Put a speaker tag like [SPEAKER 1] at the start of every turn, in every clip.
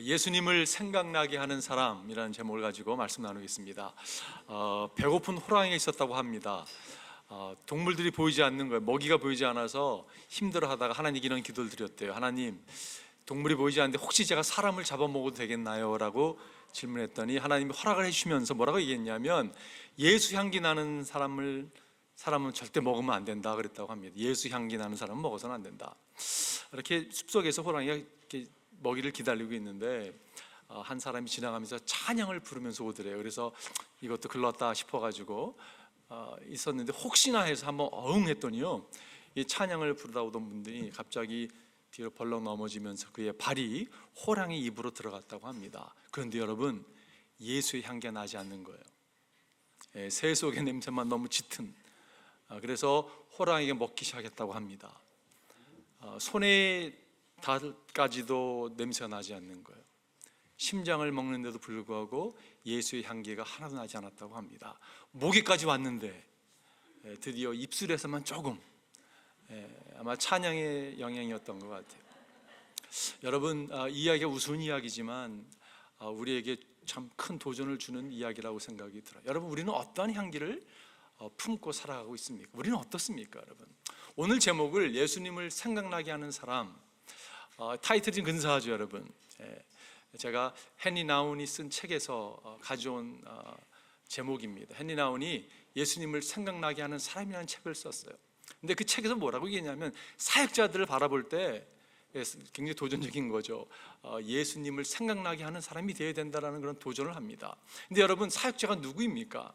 [SPEAKER 1] 예수님을 생각나게 하는 사람이라는 제목을 가지고 말씀 나누겠습니다. 배고픈 호랑이가 있었다고 합니다. 동물들이 보이지 않는 거예요. 먹이가 보이지 않아서 힘들어하다가 하나님께 이런 기도를 드렸대요. 하나님, 동물이 보이지 않는데 혹시 제가 사람을 잡아먹어도 되겠나요? 라고 질문했더니 하나님이 허락을 해주시면서 뭐라고 얘기했냐면, 예수 향기 나는 사람은 절대 먹으면 안 된다 그랬다고 합니다. 예수 향기 나는 사람은 먹어서는 안 된다. 이렇게 숲속에서 호랑이가 이렇게 먹이를 기다리고 있는데 한 사람이 지나가면서 찬양을 부르면서 오더래요. 그래서 이것도 글렀다 싶어가지고 있었는데 혹시나 해서 한번 어흥했더니요, 이 찬양을 부르다 오던 분들이 갑자기 뒤로 벌렁 넘어지면서 그의 발이 호랑이 입으로 들어갔다고 합니다. 그런데 여러분, 예수의 향기가 나지 않는 거예요. 새 속의 냄새만 너무 짙은, 그래서 호랑이가 먹기 시작했다고 합니다. 손에 닿을까지도 냄새가 나지 않는 거예요. 심장을 먹는데도 불구하고 예수의 향기가 하나도 나지 않았다고 합니다. 목에까지 왔는데 드디어 입술에서만 조금, 아마 찬양의 영향이었던 것 같아요. 여러분, 이 이야기가 우스운 이야기지만 우리에게 참 큰 도전을 주는 이야기라고 생각이 들어요. 여러분, 우리는 어떠한 향기를 품고 살아가고 있습니까? 우리는 어떻습니까, 여러분? 오늘 제목을 예수님을 생각나게 하는 사람, 타이틀이 좀 근사하죠, 여러분. 제가 헨리 나운이 쓴 책에서 가져온 제목입니다. 헨리 나운이 예수님을 생각나게 하는 사람이라는 책을 썼어요. 근데 그 책에서 뭐라고 얘기했냐면, 사역자들을 바라볼 때 굉장히 도전적인 거죠. 예수님을 생각나게 하는 사람이 되어야 된다는 그런 도전을 합니다. 근데 여러분, 사역자가 누구입니까?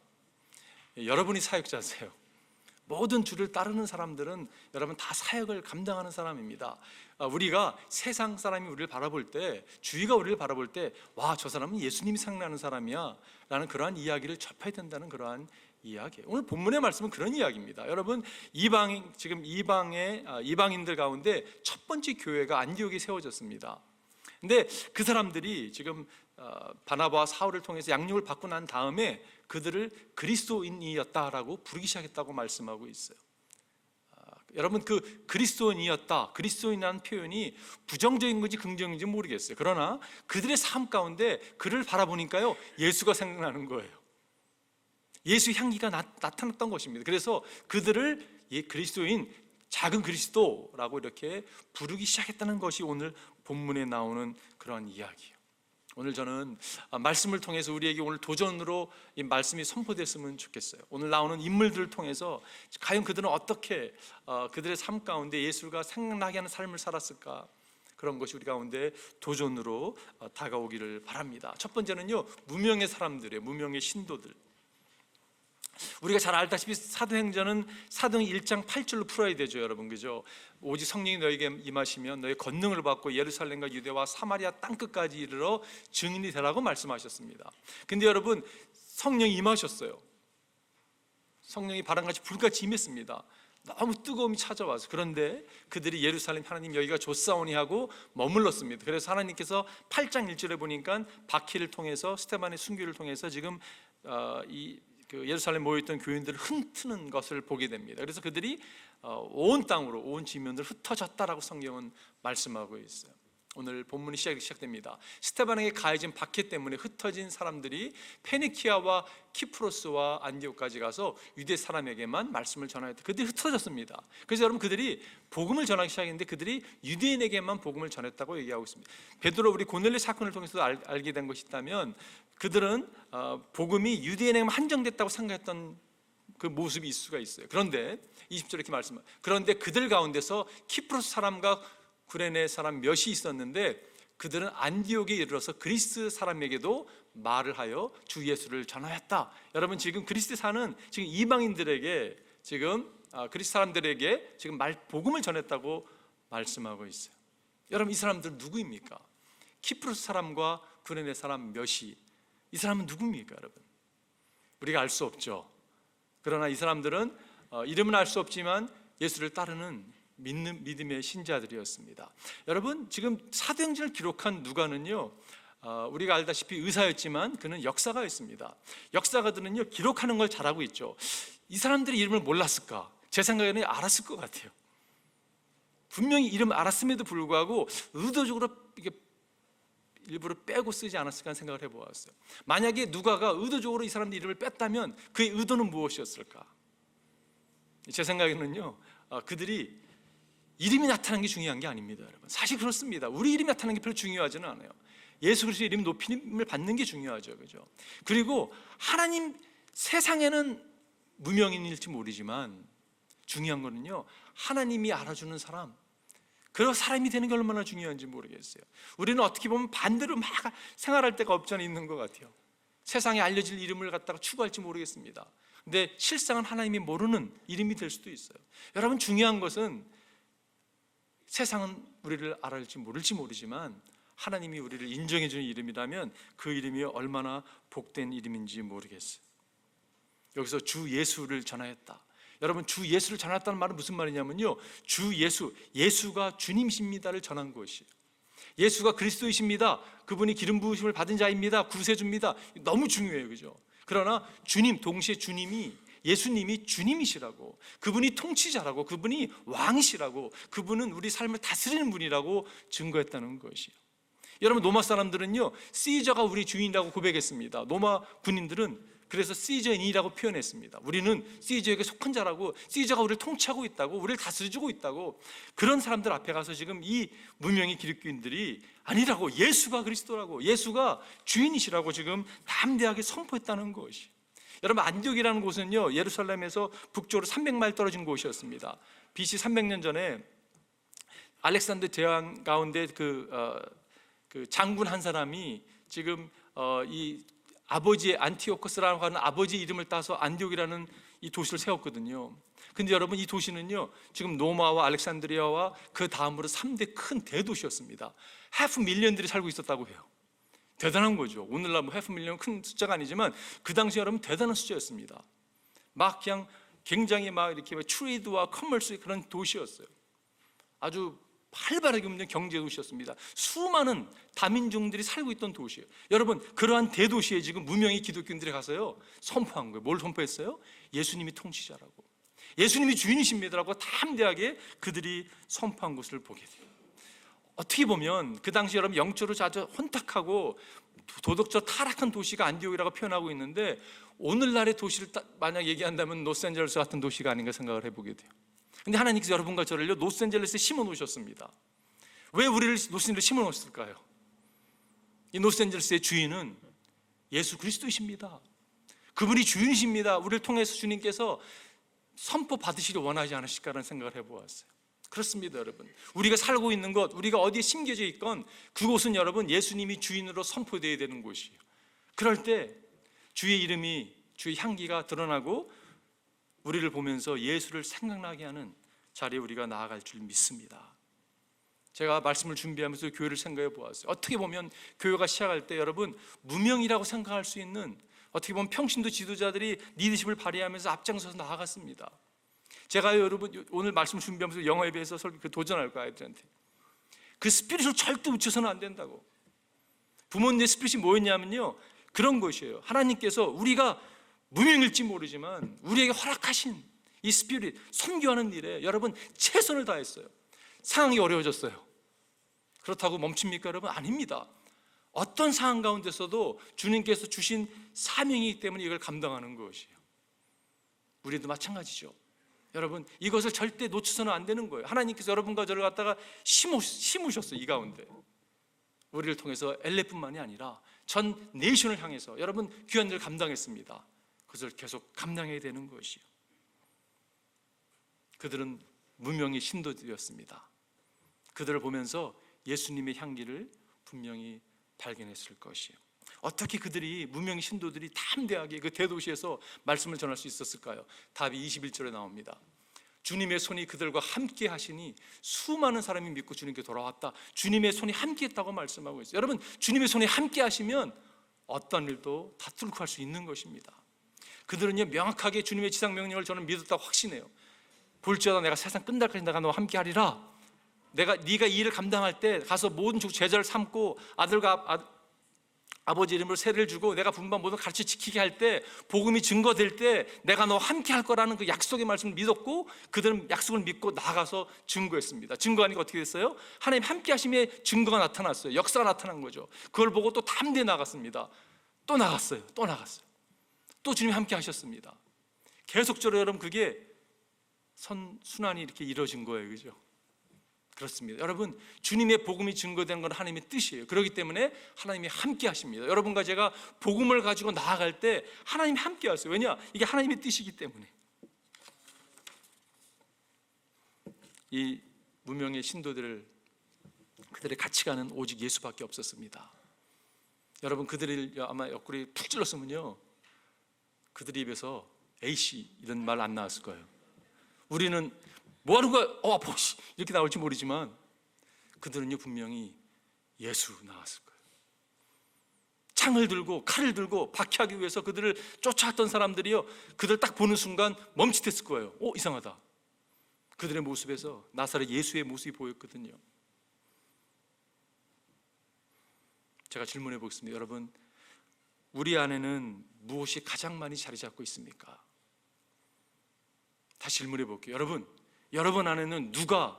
[SPEAKER 1] 여러분이 사역자세요. 모든 주를 따르는 사람들은 여러분 다 사역을 감당하는 사람입니다. 우리가 세상 사람이 우리를 바라볼 때, 주위가 우리를 바라볼 때, 와, 저 사람은 예수님이 생각나는 사람이야 라는 그러한 이야기를 접해야 된다는 그러한 이야기예요. 오늘 본문의 말씀은 그런 이야기입니다. 여러분, 이방인들 가운데 첫 번째 교회가 안디옥에 세워졌습니다. 근데 그 사람들이 지금 바나바와 사울을 통해서 양육을 받고 난 다음에 그들을 그리스도인이었다라고 부르기 시작했다고 말씀하고 있어요. 여러분, 그 그리스도인이라는 표현이 부정적인 건지 긍정인지 모르겠어요. 그러나 그들의 삶 가운데 그를 바라보니까요, 예수가 생각나는 거예요. 예수 향기가 나타났던 것입니다. 그래서 그들을 그리스도인, 작은 그리스도라고 이렇게 부르기 시작했다는 것이 오늘 본문에 나오는 그런 이야기예요. 오늘 저는 말씀을 통해서 우리에게 오늘 도전으로 이 말씀이 선포됐으면 좋겠어요. 오늘 나오는 인물들을 통해서 과연 그들은 어떻게 그들의 삶 가운데 예수가 생각나게 하는 삶을 살았을까, 그런 것이 우리 가운데 도전으로 다가오기를 바랍니다. 첫 번째는요, 무명의 사람들이에요. 무명의 신도들. 우리가 잘 알다시피 사도행전은 사도행 1장 8절로 풀어야 되죠, 여러분, 그죠? 오직 성령이 너에게 임하시면 너의 권능을 받고 예루살렘과 유대와 사마리아 땅끝까지 이르러 증인이 되라고 말씀하셨습니다. 근데 여러분, 성령이 임하셨어요. 성령이 바람같이 불같이 임했습니다. 너무 뜨거움이 찾아와서. 그런데 그들이 예루살렘 하나님 여기가 좋사오니 하고 머물렀습니다. 그래서 하나님께서 8장 1절에 보니까 바퀴를 통해서, 스테반의 순교를 통해서 지금 예루살렘 모여있던 교인들을 흩트는 것을 보게 됩니다. 그래서 그들이 온 땅으로, 온 지면으로 흩어졌다라고 성경은 말씀하고 있어요. 오늘 본문이 시작됩니다. 스테반에게 가해진 박해 때문에 흩어진 사람들이 페니키아와 키프로스와 안디옥까지 가서 유대 사람에게만 말씀을 전하였다. 그들이 흩어졌습니다. 그래서 여러분, 그들이 복음을 전하기 시작했는데 그들이 유대인에게만 복음을 전했다고 얘기하고 있습니다. 베드로, 우리 고넬료 사건을 통해서 알게 된 것이 있다면, 그들은 복음이 유대인에게만 한정됐다고 생각했던 그 모습이 있을 수가 있어요. 그런데 20절에 이렇게 말씀합니다. 그런데 그들 가운데서 키프로스 사람과 구레네 사람 몇이 있었는데 그들은 안디옥에 이르러서 그리스 사람에게도 말을 하여 주 예수를 전하였다. 여러분, 지금 그리스에 사는 지금 이방인들에게, 지금 그리스 사람들에게 지금 복음을 전했다고 말씀하고 있어요. 여러분, 이 사람들 누구입니까? 키프로스 사람과 구레네 사람 몇이, 이 사람은 누굽니까, 여러분? 우리가 알 수 없죠. 그러나 이 사람들은 이름은 알 수 없지만 예수를 따르는 믿음의 신자들이었습니다. 여러분, 지금 사도행전을 기록한 누가는요, 우리가 알다시피 의사였지만 그는 역사가였습니다. 역사가들은요, 기록하는 걸 잘하고 있죠. 이 사람들의 이름을 몰랐을까? 제 생각에는 알았을 것 같아요. 분명히 이름 알았음에도 불구하고 의도적으로 이게 일부러 빼고 쓰지 않았을까 하는 생각을 해보았어요. 만약에 누가가 의도적으로 이 사람들 이름을 뺐다면 그의 의도는 무엇이었을까? 제 생각에는요, 그들이 이름이 나타나는 게 중요한 게 아닙니다, 여러분. 사실 그렇습니다. 우리 이름이 나타나는 게 별로 중요하지는 않아요. 예수 그리스도의 이름 높임을 받는 게 중요하죠, 그죠? 그리고 하나님, 세상에는 무명인일지 모르지만 중요한 거는요, 하나님이 알아주는 사람, 그런 사람이 되는 게 얼마나 중요한지 모르겠어요. 우리는 어떻게 보면 반대로 막 생활할 데가 없지 않아 있는 것 같아요. 세상에 알려질 이름을 갖다가 추구할지 모르겠습니다. 근데 실상은 하나님이 모르는 이름이 될 수도 있어요. 여러분, 중요한 것은 세상은 우리를 알아할지 모를지 모르지만 하나님이 우리를 인정해 주는 이름이라면 그 이름이 얼마나 복된 이름인지 모르겠어요. 여기서 주 예수를 전하였다. 여러분, 주 예수를 전했다는 말은 무슨 말이냐면요, 주 예수, 예수가 주님이십니다를 전한 것이에요. 예수가 그리스도이십니다, 그분이 기름 부으심을 받은 자입니다, 구세주입니다. 너무 중요해요, 그죠? 그러나 주님, 동시에 주님이, 예수님이 주님이시라고, 그분이 통치자라고, 그분이 왕이시라고, 그분은 우리 삶을 다스리는 분이라고 증거했다는 것이에요. 여러분, 로마 사람들은요, 시저가 우리 주인이라고 고백했습니다. 로마 군인들은 그래서 시저인이라고 표현했습니다. 우리는 시저에게 속한 자라고, 시저가 우리를 통치하고 있다고, 우리를 다스려주고 있다고. 그런 사람들 앞에 가서 지금 이 무명의 기독교인들이 아니라고, 예수가 그리스도라고, 예수가 주인이시라고 지금 담대하게 선포했다는 것이. 여러분, 안디옥이라는 곳은요, 예루살렘에서 북쪽으로 300마일 떨어진 곳이었습니다. BC 300년 전에 알렉산더 대왕 가운데 그 장군 한 사람이 지금 이 아버지의 안티오코스라고 하는 아버지 이름을 따서 안디옥이라는 이 도시를 세웠거든요. 근데 여러분, 이 도시는요, 지금 로마와 알렉산드리아와 그 다음으로 3대 큰 대도시였습니다. 500,000들이 살고 있었다고 해요. 대단한 거죠. 오늘날 뭐 500,000은 큰 숫자가 아니지만 그 당시 여러분 대단한 숫자였습니다. 막 그냥 굉장히 막 이렇게 트레이드와 커머스 그런 도시였어요. 아주 활발하게 움직이는 경제 도시였습니다. 수많은 다민족들이 살고 있던 도시예요. 여러분, 그러한 대도시에 지금 무명의 기독교인들이 가서요, 선포한 거예요. 뭘 선포했어요? 예수님이 통치자라고, 예수님이 주인이십니다라고 담대하게 그들이 선포한 것을 보게 돼요. 어떻게 보면 그 당시 여러분, 영적으로 아주 혼탁하고 도덕적 타락한 도시가 안디옥이라고 표현하고 있는데, 오늘날의 도시를 만약 얘기한다면 로스앤젤레스 같은 도시가 아닌가 생각을 해보게 돼요. 근데 하나님께서 여러분과 저를요, 로스앤젤레스에 심어 놓으셨습니다. 왜 우리를 로스앤젤레스에 심어 놓으셨을까요? 이 로스앤젤레스의 주인은 예수 그리스도이십니다. 그분이 주인이십니다. 우리를 통해서 주님께서 선포 받으시려 원하지 않으실까라는 생각을 해보았어요. 그렇습니다, 여러분. 우리가 살고 있는 것, 우리가 어디에 심겨져 있건 그곳은 여러분, 예수님이 주인으로 선포되어야 되는 곳이에요. 그럴 때 주의 이름이, 주의 향기가 드러나고 우리를 보면서 예수를 생각나게 하는 자리에 우리가 나아갈 줄 믿습니다. 제가 말씀을 준비하면서 교회를 생각해 보았어요. 어떻게 보면 교회가 시작할 때 여러분, 무명이라고 생각할 수 있는, 어떻게 보면 평신도 지도자들이 리더십을 발휘하면서 앞장서서 나아갔습니다. 제가 여러분 오늘 말씀 준비하면서 영어에 비해서 도전할 거예요. 아이들한테 그 스피릿을 절대 놓쳐서는 안 된다고. 부모님의 스피릿이 뭐였냐면요, 그런 것이에요. 하나님께서 우리가 무명일지 모르지만 우리에게 허락하신 이 스피릿, 선교하는 일에 여러분 최선을 다했어요. 상황이 어려워졌어요. 그렇다고 멈춥니까 여러분? 아닙니다. 어떤 상황 가운데서도 주님께서 주신 사명이기 때문에 이걸 감당하는 것이에요. 우리도 마찬가지죠. 여러분, 이것을 절대 놓쳐서는 안 되는 거예요. 하나님께서 여러분과 저를 갖다가 심으셨어요. 이 가운데 우리를 통해서 LA뿐만이 아니라 전 네이션을 향해서 여러분 귀한 일을 감당했습니다. 그것을 계속 감당해야 되는 것이요. 그들은 무명의 신도들이었습니다. 그들을 보면서 예수님의 향기를 분명히 발견했을 것이요. 어떻게 그들이, 무명의 신도들이 담대하게 그 대도시에서 말씀을 전할 수 있었을까요? 답이 21절에 나옵니다. 주님의 손이 그들과 함께 하시니 수많은 사람이 믿고 주님께 돌아왔다. 주님의 손이 함께 했다고 말씀하고 있어요. 여러분, 주님의 손이 함께 하시면 어떤 일도 다 뚫고 할 수 있는 것입니다. 그들은요, 명확하게 주님의 지상명령을 저는 믿었다고 확신해요. 볼지어다 내가 세상 끝날까지 내가 너와 함께 하리라. 네가 이 일을 감당할 때 가서 모든 제자를 삼고 아버지 이름으로 세례를 주고 내가 분반 모든 가르쳐 지키게 할 때, 복음이 증거될 때 내가 너와 함께 할 거라는 그 약속의 말씀을 믿었고, 그들은 약속을 믿고 나가서 증거했습니다. 증거하니까 어떻게 됐어요? 하나님 함께 하심의 증거가 나타났어요. 역사가 나타난 거죠. 그걸 보고 또 담대히 나갔습니다. 또 나갔어요. 또 주님이 함께 하셨습니다. 계속적으로 여러분 그게 순환이 이렇게 이루어진 거예요. 그죠? 그렇습니다. 여러분, 주님의 복음이 증거되는 건 하나님의 뜻이에요. 그렇기 때문에 하나님이 함께 하십니다. 여러분과 제가 복음을 가지고 나아갈 때 하나님이 함께 하세요. 왜냐? 이게 하나님의 뜻이기 때문에. 이 무명의 신도들을, 그들의 가치관은 오직 예수밖에 없었습니다. 여러분, 그들을 아마 옆구리 푹 찔렀으면요, 그들 입에서 A씨 이런 말 안 나왔을 거예요. 우리는 뭐 하는 거야? 아파, 이렇게 나올지 모르지만 그들은요 분명히 예수 나왔을 거예요. 창을 들고 칼을 들고 박해하기 위해서 그들을 쫓아왔던 사람들이요, 그들 딱 보는 순간 멈칫했을 거예요. 이상하다. 그들의 모습에서 나사렛 예수의 모습이 보였거든요. 제가 질문해 보겠습니다. 여러분, 우리 안에는 무엇이 가장 많이 자리 잡고 있습니까? 다시 질문해 볼게요. 여러분 안에는 누가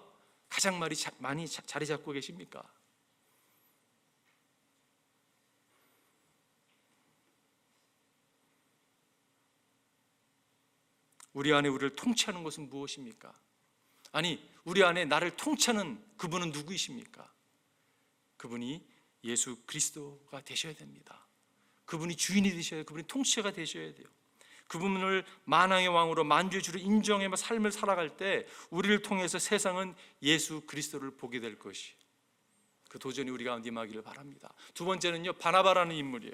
[SPEAKER 1] 가장 많이 자리 잡고 계십니까? 우리 안에 우리를 통치하는 것은 무엇입니까? 아니, 우리 안에 나를 통치하는 그분은 누구이십니까? 그분이 예수 그리스도가 되셔야 됩니다. 그분이 주인이 되셔야 돼요. 그분이 통치자가 되셔야 돼요. 그분을 만왕의 왕으로 만주의 주로 인정해 삶을 살아갈 때 우리를 통해서 세상은 예수 그리스도를 보게 될 것이, 그 도전이 우리 가운데 임하기를 바랍니다. 두 번째는요, 바나바라는 인물이에요.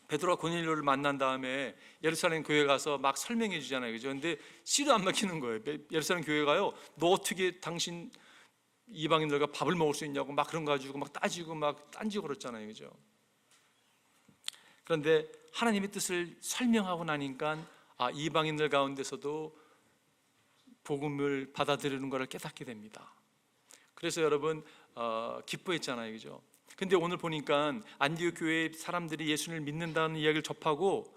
[SPEAKER 1] 베드로가 고넬료를 만난 다음에 예루살렘 교회 가서 막 설명해 주잖아요. 그죠? 근데 씨도 안 막히는 거예요. 예루살렘 교회가요, 너 어떻게 당신 이방인들과 밥을 먹을 수 있냐고 막 그런 거 가지고 막 따지고 막 딴지고 그랬잖아요. 그죠? 그런데 하나님의 뜻을 설명하고 나니까 이방인들 가운데서도 복음을 받아들이는 것을 깨닫게 됩니다. 그래서 여러분 기뻐했잖아요. 그죠? 근데 오늘 보니까 안디옥 교회 사람들이 예수를 믿는다는 이야기를 접하고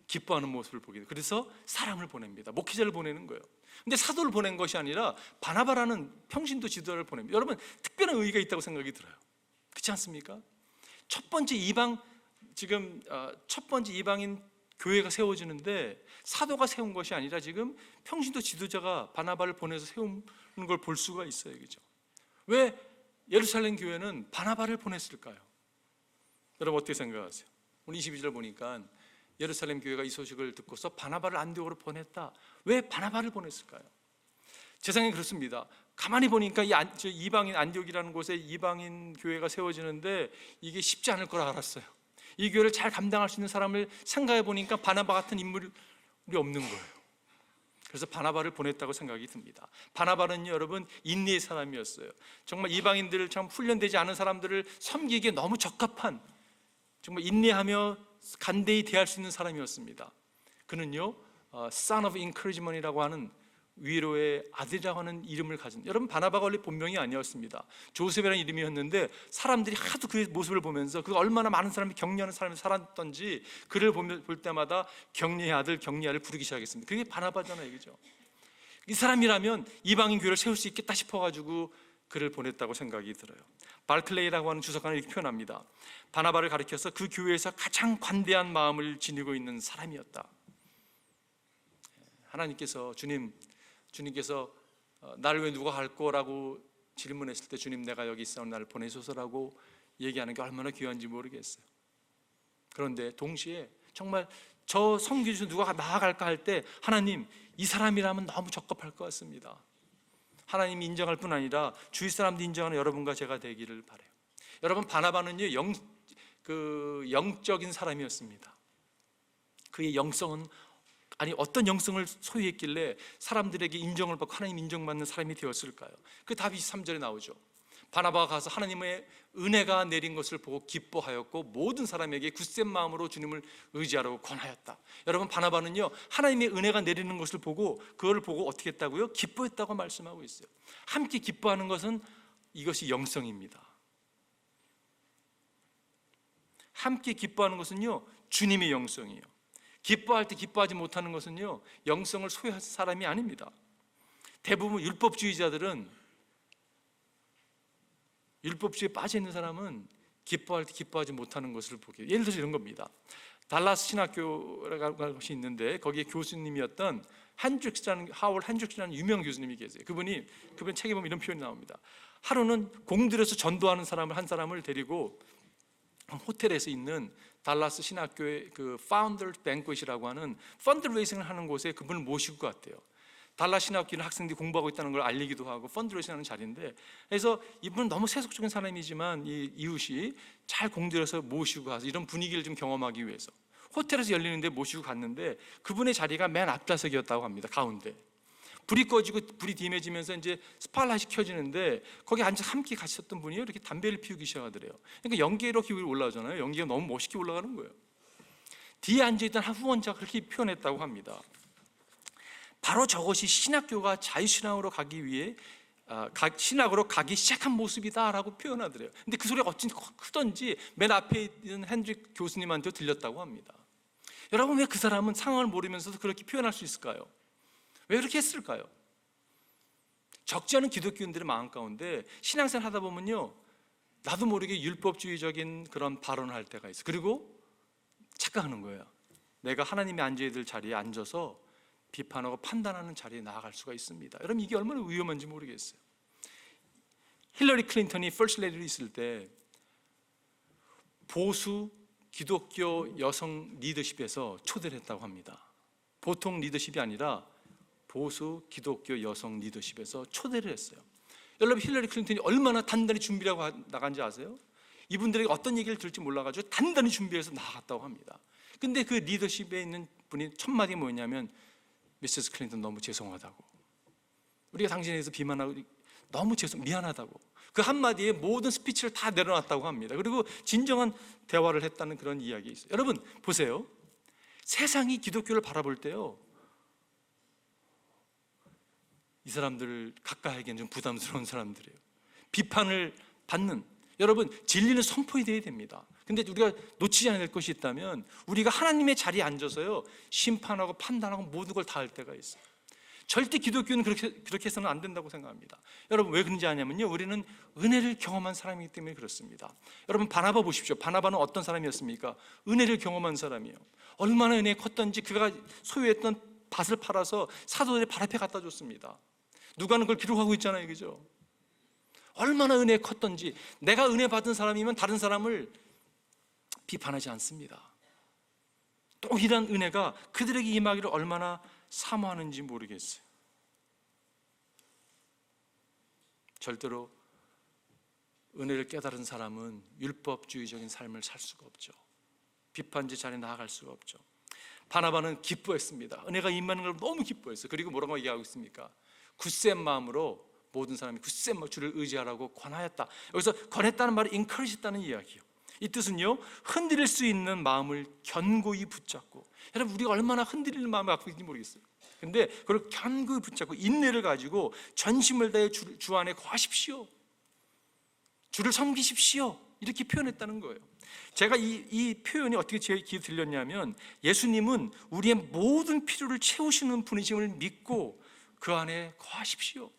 [SPEAKER 1] 기뻐하는 모습을 보게 돼요. 그래서 사람을 보냅니다. 목회자를 보내는 거예요. 근데 사도를 보낸 것이 아니라 바나바라는 평신도 지도자를 보냅니다. 여러분, 특별한 의의가 있다고 생각이 들어요. 그렇지 않습니까? 첫 번째 이방인 교회가 세워지는데 사도가 세운 것이 아니라 지금 평신도 지도자가 바나바를 보내서 세우는 걸 볼 수가 있어요. 그죠? 왜 예루살렘 교회는 바나바를 보냈을까요? 여러분 어떻게 생각하세요? 오늘 22절 보니까 예루살렘 교회가 이 소식을 듣고서 바나바를 안디옥으로 보냈다. 왜 바나바를 보냈을까요? 제 생각엔 그렇습니다. 가만히 보니까 이방인 안디옥이라는 곳에 이방인 교회가 세워지는데 이게 쉽지 않을 거라 알았어요. 이 교회를 잘 감당할 수 있는 사람을 생각해 보니까 바나바 같은 인물이 없는 거예요. 그래서 바나바를 보냈다고 생각이 듭니다. 바나바는요, 여러분, 인내의 사람이었어요. 정말 이방인들을 참 훈련되지 않은 사람들을 섬기기에 너무 적합한, 정말 인내하며 간대히 대할 수 있는 사람이었습니다. 그는요, Son of Encouragement이라고 하는 위로의 아들이라고 하는 이름을 가진, 여러분 바나바가 원래 본명이 아니었습니다. 조셉이라는 이름이었는데 사람들이 하도 그의 모습을 보면서 그 얼마나 많은 사람이 격려하는 사람이 살았던지 그를 볼 때마다 격려의 아들, 격려를 부르기 시작했습니다. 그게 바나바잖아요. 그죠? 이 사람이라면 이방인 교회를 세울 수 있겠다 싶어가지고 그를 보냈다고 생각이 들어요. 발클레이라고 하는 주석가는 이렇게 표현합니다. 바나바를 가리켜서 그 교회에서 가장 관대한 마음을 지니고 있는 사람이었다. 하나님께서 주님께서 나를 왜 누가 할 거라고 질문했을 때 주님 내가 여기 있사오니 나를 보내소서라고 얘기하는 게 얼마나 귀한지 모르겠어요. 그런데 동시에 정말 저 섬겨 주신 누가 나아갈까 할 때 하나님 이 사람이라면 너무 적합할 것 같습니다. 하나님이 인정할 뿐 아니라 주위 사람도 인정하는 여러분과 제가 되기를 바라요. 여러분, 바나바는요 영적인 사람이었습니다. 그의 영성은 어떤 영성을 소유했길래 사람들에게 인정을 받고 하나님 인정받는 사람이 되었을까요? 그 답이 23절에 나오죠. 바나바가 가서 하나님의 은혜가 내린 것을 보고 기뻐하였고 모든 사람에게 굳센 마음으로 주님을 의지하라고 권하였다. 여러분, 바나바는요 하나님의 은혜가 내리는 것을 보고 그걸 보고 어떻게 했다고요? 기뻐했다고 말씀하고 있어요. 함께 기뻐하는 것은 이것이 영성입니다. 함께 기뻐하는 것은요, 주님의 영성이에요. 기뻐할 때 기뻐하지 못하는 것은요, 영성을 소유한 사람이 아닙니다. 대부분 율법주의자들은, 율법주의에 빠져 있는 사람은 기뻐할 때 기뻐하지 못하는 것을 보게. 예를 들어서 이런 겁니다. 달라스 신학교라는 것이 있는데 거기에 교수님이었던 하월 핸드릭스라는 유명 교수님이 계세요. 그분 책에 보면 이런 표현이 나옵니다. 하루는 공들여서 전도하는 한 사람을 데리고 호텔에서 있는 달라스 신학교의 그 파운더 뱅퀘트이라고 하는 펀드레이싱을 하는 곳에 그분을 모시고 갔대요. 달라스 신학교는 학생들이 공부하고 있다는 걸 알리기도 하고 펀드레이싱 하는 자리인데, 그래서 이분은 너무 세속적인 사람이지만 이 이웃이 잘 공들여서 모시고 가서 이런 분위기를 좀 경험하기 위해서 호텔에서 열리는데 모시고 갔는데, 그분의 자리가 맨 앞좌석이었다고 합니다. 가운데 불이 꺼지고 불이 dim해지면서 이제 스팟라이트이 켜지는데 거기 앉아 함께 가셨던 분이 이렇게 담배를 피우기 시작하더래요. 그러니까 연기가 이렇게 올라오잖아요. 연기가 너무 멋있게 올라가는 거예요. 뒤에 앉아있던 한 후원자가 그렇게 표현했다고 합니다. 바로 저것이 신학교가 자유신앙으로 가기 위해 신학으로 가기 시작한 모습이다라고 표현하더래요. 근데 그 소리가 어찌 크던지 맨 앞에 있는 핸드릭 교수님한테 들렸다고 합니다. 여러분, 왜 그 사람은 상황을 모르면서도 그렇게 표현할 수 있을까요? 왜 그렇게 했을까요? 적지 않은 기독교인들의 마음 가운데 신앙생활 하다 보면요, 나도 모르게 율법주의적인 그런 발언을 할 때가 있어요. 그리고 착각하는 거예요. 내가 하나님이 앉아야 될 자리에 앉아서 비판하고 판단하는 자리에 나아갈 수가 있습니다. 여러분, 이게 얼마나 위험한지 모르겠어요. 힐러리 클린턴이 퍼스트 레디로 있을 때 보수 기독교 여성 리더십에서 초대를 했다고 합니다. 보통 리더십이 아니라 보수 기독교 여성 리더십에서 초대를 했어요. 여러분, 힐러리 클린턴이 얼마나 단단히 준비를 하고 나간지 아세요? 이분들에게 어떤 얘기를 들을지 몰라가지고 단단히 준비해서 나갔다고 합니다. 근데 그 리더십에 있는 분이 첫 마디가 뭐냐면, 미세스 클린턴 너무 죄송하다고, 우리가 당신에 대해서 비난하고 너무 미안하다고, 그 한마디에 모든 스피치를 다 내려놨다고 합니다. 그리고 진정한 대화를 했다는 그런 이야기 있어요. 여러분 보세요. 세상이 기독교를 바라볼 때요, 이 사람들 각각에게는 좀 부담스러운 사람들이에요. 비판을 받는, 여러분 진리는 선포이 되어야 됩니다. 근데 우리가 놓치지 않아야 될 것이 있다면, 우리가 하나님의 자리에 앉아서요, 심판하고 판단하고 모든 걸 다 할 때가 있어요. 절대 기독교는 그렇게 해서는 안 된다고 생각합니다. 여러분, 왜 그런지 아냐면요, 우리는 은혜를 경험한 사람이기 때문에 그렇습니다. 여러분, 바나바 보십시오. 바나바는 어떤 사람이었습니까? 은혜를 경험한 사람이에요. 얼마나 은혜 컸던지 그가 소유했던 밭을 팔아서 사도들의 발 앞에 갖다 줬습니다. 누가는 그걸 기록하고 있잖아요, 그죠? 얼마나 은혜 컸던지. 내가 은혜 받은 사람이면 다른 사람을 비판하지 않습니다. 동일한 은혜가 그들에게 임하기를 얼마나 사모하는지 모르겠어요. 절대로 은혜를 깨달은 사람은 율법주의적인 삶을 살 수가 없죠. 비판지 자리에 나아갈 수가 없죠. 바나바는 기뻐했습니다. 은혜가 임하는 걸 너무 기뻐했어요. 그리고 뭐라고 얘기하고 있습니까? 굳센 마음으로 모든 사람이 굳센 마음으로 주를 의지하라고 권하였다. 여기서 권했다는 말이 encourage했다는 이야기예요. 이 뜻은요, 흔들릴 수 있는 마음을 견고히 붙잡고, 여러분 우리가 얼마나 흔들리는 마음을 갖고 있는지 모르겠어요. 근데 그걸 견고히 붙잡고 인내를 가지고 전심을 다해 주 안에 거하십시오, 주를 섬기십시오, 이렇게 표현했다는 거예요. 제가 이 표현이 어떻게 제 귀에 들렸냐면, 예수님은 우리의 모든 필요를 채우시는 분이심을 믿고 그 안에 거하십시오.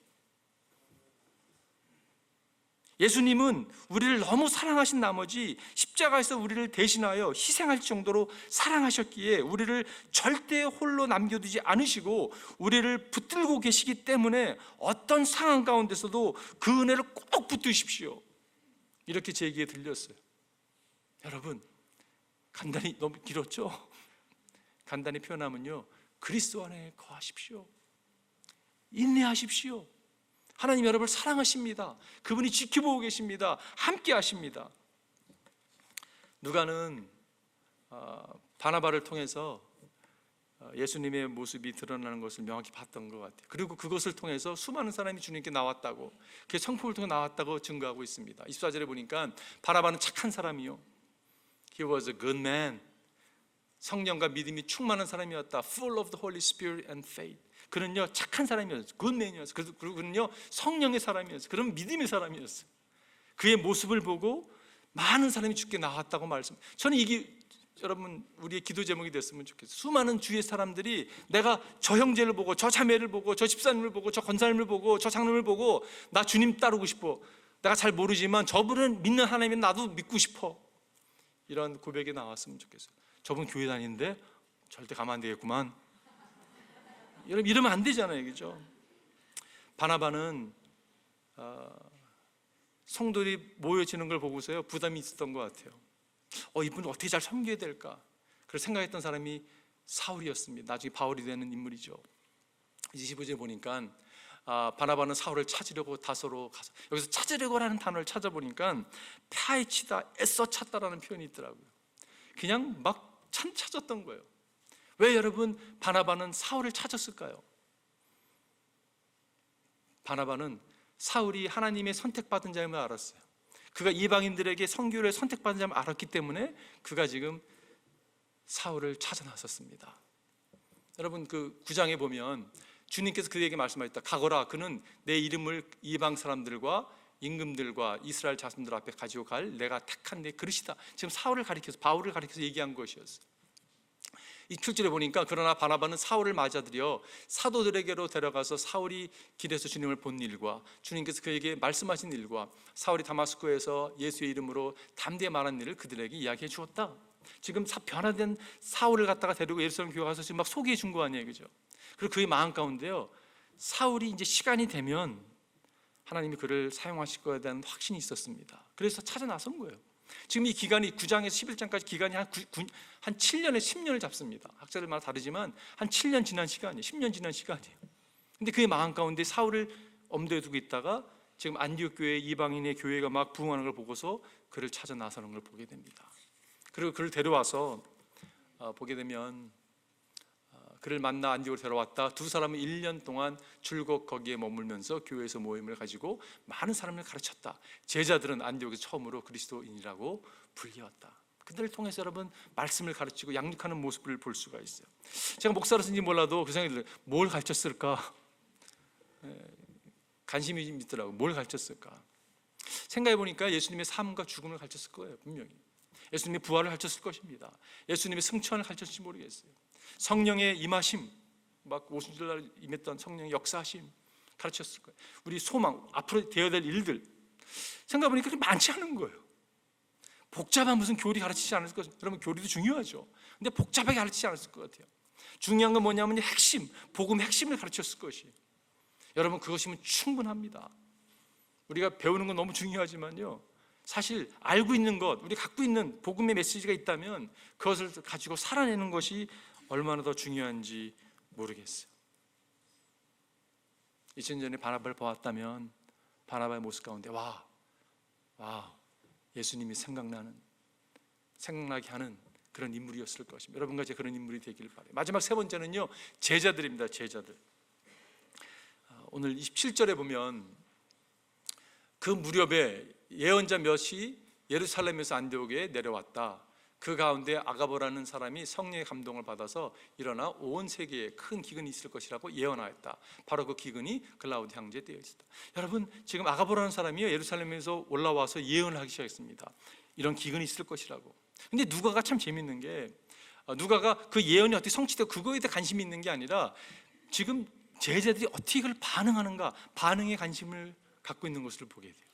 [SPEAKER 1] 예수님은 우리를 너무 사랑하신 나머지 십자가에서 우리를 대신하여 희생할 정도로 사랑하셨기에 우리를 절대 홀로 남겨두지 않으시고 우리를 붙들고 계시기 때문에 어떤 상황 가운데서도 그 은혜를 꼭 붙드십시오, 이렇게 제 귀에 들렸어요. 여러분, 간단히 너무 길었죠? 간단히 표현하면요, 그리스도 안에 거하십시오. 인내하십시오. 하나님 여러분을 사랑하십니다. 그분이 지켜보고 계십니다. 함께 하십니다. 누가는 바나바를 통해서 예수님의 모습이 드러나는 것을 명확히 봤던 것 같아요. 그리고 그것을 통해서 수많은 사람이 주님께 나왔다고, 그 성품을 통해 나왔다고 증거하고 있습니다. 24절에 보니까 바나바는 착한 사람이요, He was a good man. 성령과 믿음이 충만한 사람이었다. Full of the Holy Spirit and faith. 그는요 착한 사람이었어요. 굿맨이었어요. 그리고 그는요 성령의 사람이었어요. 그런 믿음의 사람이었어요. 그의 모습을 보고 많은 사람이 죽게 나왔다고 말씀. 저는 이게 여러분 우리의 기도 제목이 됐으면 좋겠어요. 수많은 주위의 사람들이 내가 저 형제를 보고 저 자매를 보고 저 집사님을 보고 저 권사님을 보고 저 장로를 보고 나 주님 따르고 싶어. 내가 잘 모르지만 저분은 믿는 하나님은 나도 믿고 싶어. 이런 고백이 나왔으면 좋겠어요. 저분 교회 다니는데 절대 가면 안 되겠구만. 여러분 이러면 안 되잖아요, 그죠? 바나바는 성도들이 모여지는 걸 보고서요 부담이 있었던 것 같아요. 이분 어떻게 잘 섬겨야 될까? 그걸 생각했던 사람이 사울이었습니다. 나중에 바울이 되는 인물이죠. 25절에 보니까 바나바는 사울을 찾으려고 다소로 가서, 여기서 찾으려고라는 단어를 찾아보니까 파헤치다, 애써 찾다라는 표현이 있더라고요. 그냥 막 찾았던 거예요. 왜 여러분 바나바는 사울을 찾았을까요? 바나바는 사울이 하나님의 선택받은 자임을 알았어요. 그가 이방인들에게 선교를 선택받은 자임을 알았기 때문에 그가 지금 사울을 찾아 나섰습니다. 여러분 그 9장에 보면 주님께서 그에게 말씀하셨다. 가거라, 그는 내 이름을 이방 사람들과 임금들과 이스라엘 자손들 앞에 가지고 갈 내가 택한 내 그릇이다. 지금 사울을 가리켜서, 바울을 가리켜서 얘기한 것이었어요. 이 7절에 보니까 그러나 바나바는 사울을 맞아들여 사도들에게로 데려가서 사울이 길에서 주님을 본 일과 주님께서 그에게 말씀하신 일과 사울이 다마스코에서 예수의 이름으로 담대히 말한 일을 그들에게 이야기해 주었다. 지금 변화된 사울을 갖다가 데리고 예루살렘 교회 가서 지금 막 소개해 준 거 아니에요, 그죠? 그리고 그의 마음 가운데요, 사울이 이제 시간이 되면 하나님이 그를 사용하실 거에 대한 확신이 있었습니다. 그래서 찾아 나선 거예요. 지금 이 기간이 9장에서 11장까지 기간이 한 7년에 10년을 잡습니다. 학자들마다 다르지만 한 7년 지난 시간이에요. 10년 지난 시간이에요. 근데 그의 마음 가운데 사울을 엄두에 두고 있다가 지금 안디옥 교회 이방인의 교회가 막 부흥하는 걸 보고서 그를 찾아 나서는 걸 보게 됩니다. 그리고 그를 데려와서 보게 되면 그를 만나 안디옥으로 데려왔다. 두 사람은 1년 동안 줄곧 거기에 머물면서 교회에서 모임을 가지고 많은 사람을 가르쳤다. 제자들은 안디옥에서 처음으로 그리스도인이라고 불리웠다. 그들을 통해서 여러분 말씀을 가르치고 양육하는 모습을 볼 수가 있어요. 제가 목사로서인지 몰라도 그 생각이 들어요. 뭘 가르쳤을까? 관심이 좀 있더라고요. 뭘 가르쳤을까? 생각해 보니까 예수님의 삶과 죽음을 가르쳤을 거예요, 분명히. 예수님의 부활을 가르쳤을 것입니다. 예수님의 승천을 가르쳤을지 모르겠어요. 성령의 임하심, 막 오순절날 임했던 성령의 역사하심 가르쳤을 거예요. 우리 소망, 앞으로 되어야 될 일들 생각해보니까 그렇게 많지 않은 거예요. 복잡한 무슨 교리 가르치지 않을 것 같아요. 여러분 교리도 중요하죠. 근데 복잡하게 가르치지 않았을 것 같아요. 중요한 건 뭐냐면 핵심, 복음의 핵심을 가르쳤을 것이에요. 여러분 그것이면 충분합니다. 우리가 배우는 건 너무 중요하지만요, 사실 알고 있는 것, 우리 갖고 있는 복음의 메시지가 있다면 그것을 가지고 살아내는 것이 얼마나 더 중요한지 모르겠어요. 2000년 전에 바나바를 보았다면 바나바의 모습 가운데 와 예수님이 생각나게 하는 그런 인물이었을 것입니다. 여러분과 제가 그런 인물이 되길 바라요. 마지막 세 번째는요, 제자들입니다. 제자들. 오늘 27절에 보면 그 무렵에 예언자 몇이 예루살렘에서 안디옥에 내려왔다. 그 가운데 아가보라는 사람이 성령의 감동을 받아서 일어나 온 세계에 큰 기근이 있을 것이라고 예언하였다. 바로 그 기근이 글라우디 형제에 되어 있었다. 여러분 지금 아가보라는 사람이 예루살렘에서 올라와서 예언을 하기 시작했습니다. 이런 기근이 있을 것이라고. 근데 누가가 참 재밌는 게, 누가가 그 예언이 어떻게 성취되고 그거에 대해 관심이 있는 게 아니라 지금 제자들이 어떻게 그걸 반응하는가, 반응에 관심을 갖고 있는 것을 보게 돼요.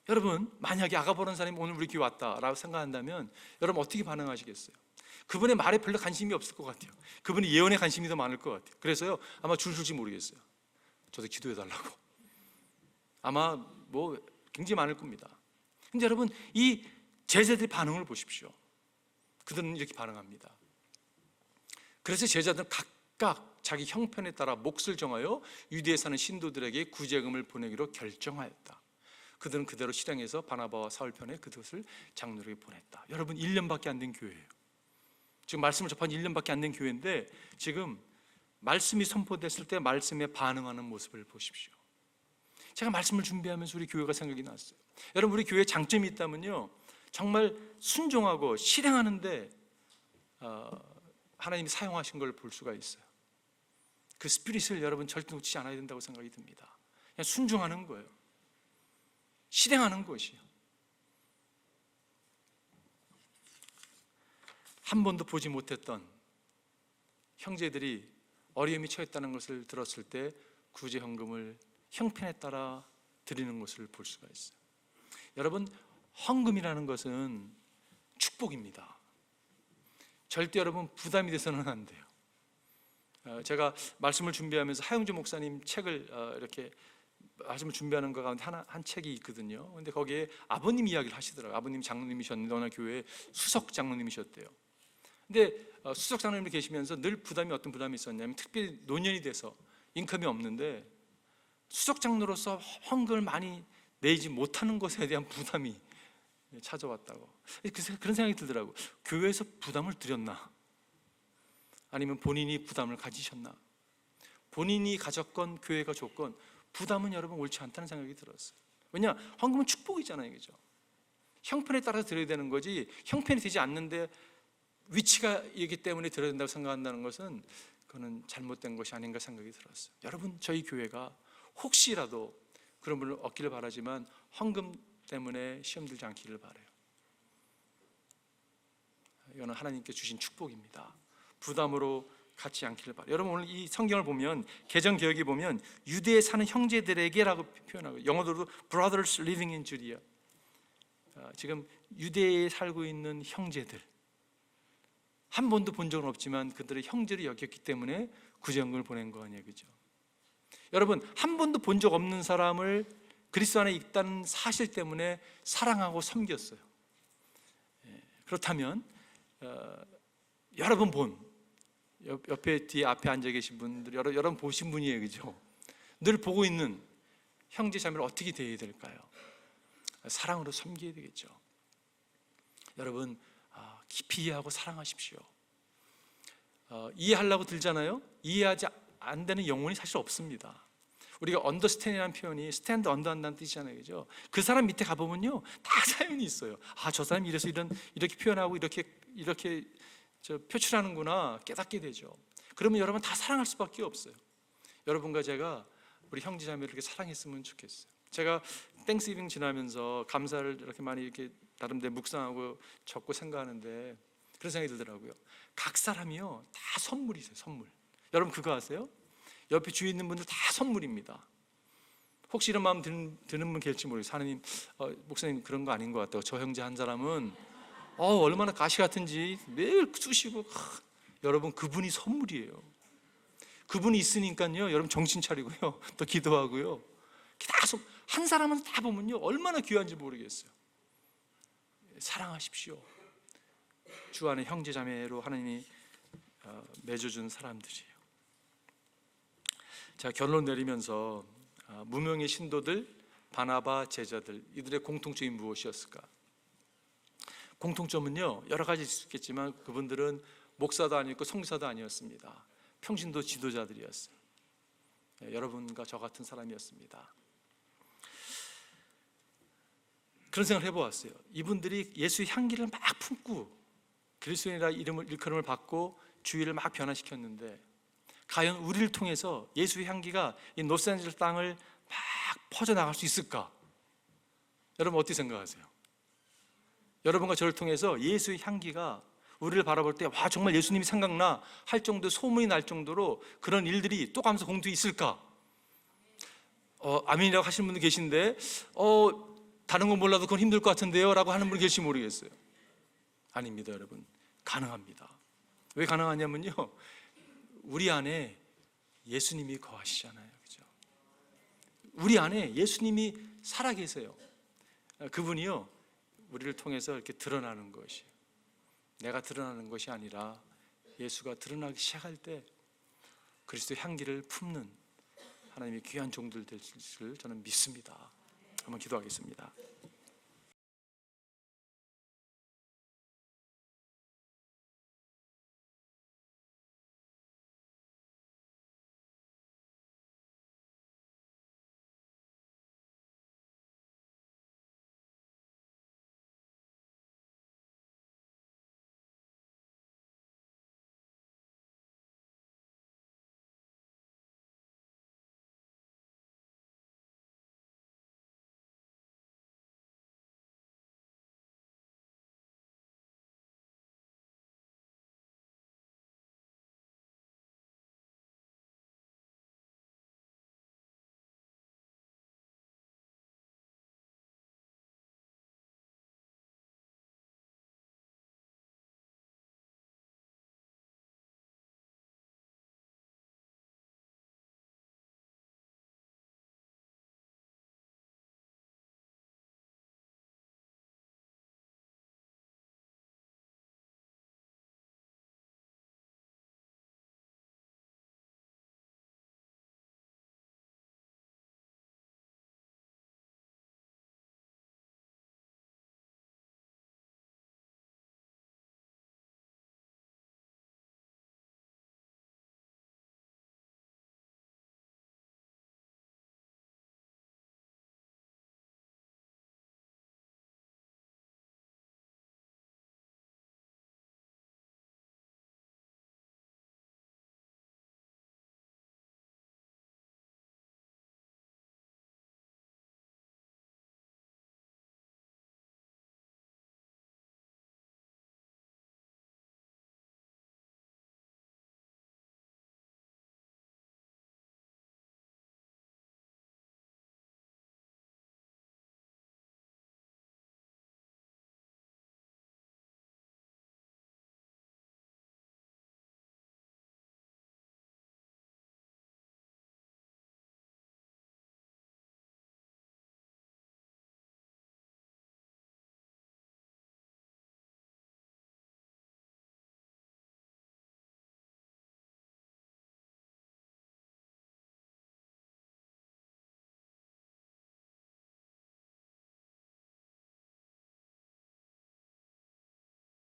[SPEAKER 1] 여러분 만약에 아가보라는 사람이 오늘 우리 교회 왔다라고 생각한다면 여러분 어떻게 반응하시겠어요? 그분의 말에 별로 관심이 없을 것 같아요. 그분의 예언에 관심이 더 많을 것 같아요. 그래서요 아마 줄 설지 모르겠어요. 저도 기도해 달라고. 아마 뭐 굉장히 많을 겁니다. 근데 여러분 이 제자들의 반응을 보십시오. 그들은 이렇게 반응합니다. 그래서 제자들은 각각 자기 형편에 따라 몫을 정하여 유대에 사는 신도들에게 구제금을 보내기로 결정하였다. 그들은 그대로 실행해서 바나바와 사울 편에 그것을 장로에게 보냈다. 여러분 1년밖에 안 된 교회예요. 지금 말씀을 접한 1년밖에 안 된 교회인데 지금 말씀이 선포됐을 때 말씀에 반응하는 모습을 보십시오. 제가 말씀을 준비하면서 우리 교회가 생각이 났어요. 여러분 우리 교회에 장점이 있다면요, 정말 순종하고 실행하는데 하나님이 사용하신 걸 볼 수가 있어요. 그 스피릿을 여러분 절대 놓치지 않아야 된다고 생각이 듭니다. 그냥 순종하는 거예요. 실행하는 것이요. 한 번도 보지 못했던 형제들이 어려움이 처했다는 것을 들었을 때 구제 헌금을 형편에 따라 드리는 것을 볼 수가 있어요. 여러분, 헌금이라는 것은 축복입니다. 절대 여러분 부담이 돼서는 안 돼요. 제가 말씀을 준비하면서 하영주 목사님 책을 이렇게 말씀을 준비하는 거 가운데 한 책이 있거든요. 근데 거기에 아버님 이야기를 하시더라고요. 아버님 장로님이셨는데 어느 교회 수석 장로님이셨대요. 근데 수석 장로님이 계시면서 늘 어떤 부담이 있었냐면, 특별히 노년이 돼서 인컴이 없는데 수석 장로로서 헌금을 많이 내지 못하는 것에 대한 부담이 찾아왔다고. 그런 생각이 들더라고요. 교회에서 부담을 드렸나? 아니면 본인이 부담을 가지셨나? 본인이 가졌건 교회가 줬건 부담은 여러분 옳지 않다는 생각이 들었어요. 왜냐? 헌금은 축복이잖아요, 그죠? 형편에 따라서 드려야 되는 거지, 형편이 되지 않는데 위치가 있기 때문에 드려야 된다고 생각한다는 것은 그거는 잘못된 것이 아닌가 생각이 들었어요. 여러분, 저희 교회가 혹시라도 그런 분을 얻기를 바라지만 헌금 때문에 시험 들지 않기를 바라요. 이거는 하나님께 주신 축복입니다. 부담으로 갖지 않기를 바라요. 여러분, 오늘 이 성경을 보면, 개정 개혁에 보면 유대에 사는 형제들에게라고 표현하고, 영어로도 brothers living in Judea, 지금 유대에 살고 있는 형제들, 한 번도 본 적은 없지만 그들의 형제를 여겼기 때문에 구제헌금을 보낸 거 아니에요, 그죠? 여러분, 한 번도 본 적 없는 사람을 그리스도 안에 있다는 사실 때문에 사랑하고 섬겼어요. 그렇다면 여러분 옆에 뒤에 앞에 앉아 계신 분들, 여러분 보신 분이에요, 그죠? 늘 보고 있는 형제 자매를 어떻게 대해야 될까요? 사랑으로 섬겨야 되겠죠. 여러분, 깊이 이해하고 사랑하십시오. 이해하려고 들잖아요. 이해하지 안 되는 영혼이 사실 없습니다. 우리가 understand이라는 표현이 stand under 한다는 뜻이잖아요, 그죠? 그 사람 밑에 가보면요, 다 사연이 있어요. 저 사람이 이래서 이렇게 표현하고 이렇게 표출하는구나 깨닫게 되죠. 그러면 여러분 다 사랑할 수밖에 없어요. 여러분과 제가 우리 형제자매를 이렇게 사랑했으면 좋겠어요. 제가 땡스기빙 지나면서 감사를 이렇게 많이 이렇게 나름대로 묵상하고 적고 생각하는데 그런 생각이 들더라고요. 각 사람이요 다 선물이세요, 선물. 여러분 그거 아세요? 옆에 주위에 있는 분들 다 선물입니다. 혹시 이런 마음 드는 분 계실지 모르겠어요. 하나님, 목사님 그런 거 아닌 것 같다고. 저 형제 한 사람은 얼마나 가시 같은지 매일 쑤시고, 여러분 그분이 선물이에요. 그분이 있으니까요, 여러분 정신 차리고요, 또 기도하고요. 한 사람은 다 보면요 얼마나 귀한지 모르겠어요. 사랑하십시오. 주 안에 형제 자매로 하나님이 맺어준 사람들이에요. 자, 결론 내리면서 무명의 신도들, 바나바 제자들, 이들의 공통점이 무엇이었을까? 공통점은요 여러 가지 있겠지만 그분들은 목사도 아니었고 성사도 아니었습니다. 평신도 지도자들이었어요. 여러분과 저 같은 사람이었습니다. 그런 생각을 해보았어요. 이분들이 예수의 향기를 막 품고 그리스도인이라 일컬음을 받고 주위를 막 변화시켰는데, 과연 우리를 통해서 예수의 향기가 이 로스앤젤레스 땅을 막 퍼져나갈 수 있을까? 여러분 어떻게 생각하세요? 여러분과 저를 통해서 예수의 향기가 우리를 바라볼 때 정말 예수님이 생각나 할 정도 소문이 날 정도로 그런 일들이 또 가면서 공통이 있을까? 아멘이라고 하시는 분도 계신데 다른 건 몰라도 그건 힘들 것 같은데요 라고 하는 분이 계실지 모르겠어요. 아닙니다, 여러분. 가능합니다. 왜 가능하냐면요, 우리 안에 예수님이 거하시잖아요, 그죠? 우리 안에 예수님이 살아계세요. 그분이요 우리를 통해서 이렇게 드러나는 것이, 내가 드러나는 것이 아니라 예수가 드러나기 시작할 때 그리스도의 향기를 품는 하나님의 귀한 종들 될 줄 저는 믿습니다. 한번 기도하겠습니다.